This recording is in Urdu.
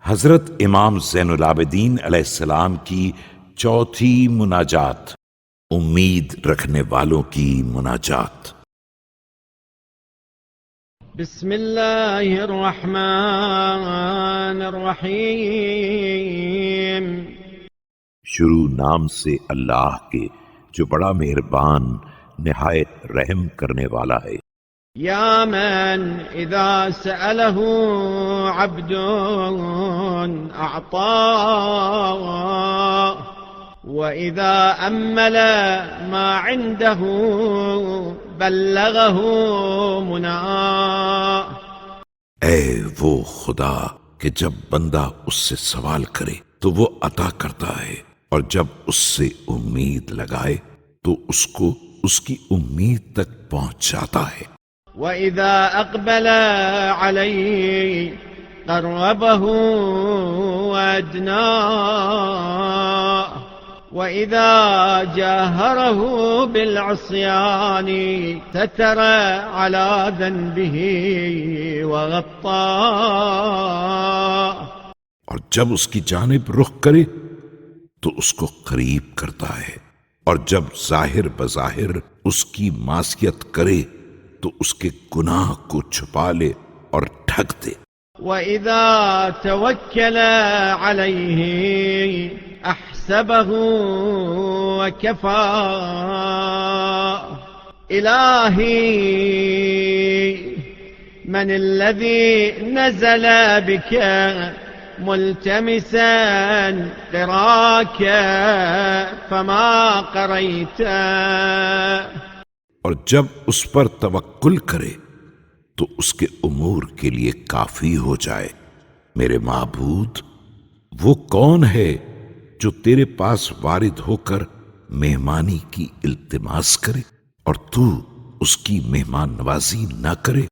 حضرت امام زین العابدین علیہ السلام کی چوتھی مناجات، امید رکھنے والوں کی مناجات۔ بسم اللہ الرحمن الرحیم۔ شروع نام سے اللہ کے جو بڑا مہربان نہایت رحم کرنے والا ہے۔ یا من اذا سأله عبد اعطاه واذا امل ما عنده بلغه مناه۔ اے وہ خدا کہ جب بندہ اس سے سوال کرے تو وہ عطا کرتا ہے، اور جب اس سے امید لگائے تو اس کو اس کی امید تک پہنچاتا ہے۔ وَإِذَا أَقْبَلَ عَلَيْهِ قَرَّبَهُ وَأَدْنَاهُ وَإِذَا جَاهَرَهُ بِالْعِصْيَانِ سَتَرَ عَلَى ذَنبِهِ وَغَطَّاهُ۔ اور جب اس کی جانب رخ کرے تو اس کو قریب کرتا ہے، اور جب ظاہر بظاہر اس کی معصیت کرے تو اس کے گناہ کو چھپا لے اور ڈھک دے۔ وَإِذَا تَوَكَّلَ عَلَيْهِ أَحْسَبَهُ وَكَفَاهُ۔ إِلَٰهِي من الذي نزل بك ملتمسا قراك فما قريت۔ اور جب اس پر توکل کرے تو اس کے امور کے لیے کافی ہو جائے۔ میرے معبود، وہ کون ہے جو تیرے پاس وارد ہو کر مہمانی کی التماس کرے اور تو اس کی مہمان نوازی نہ کرے؟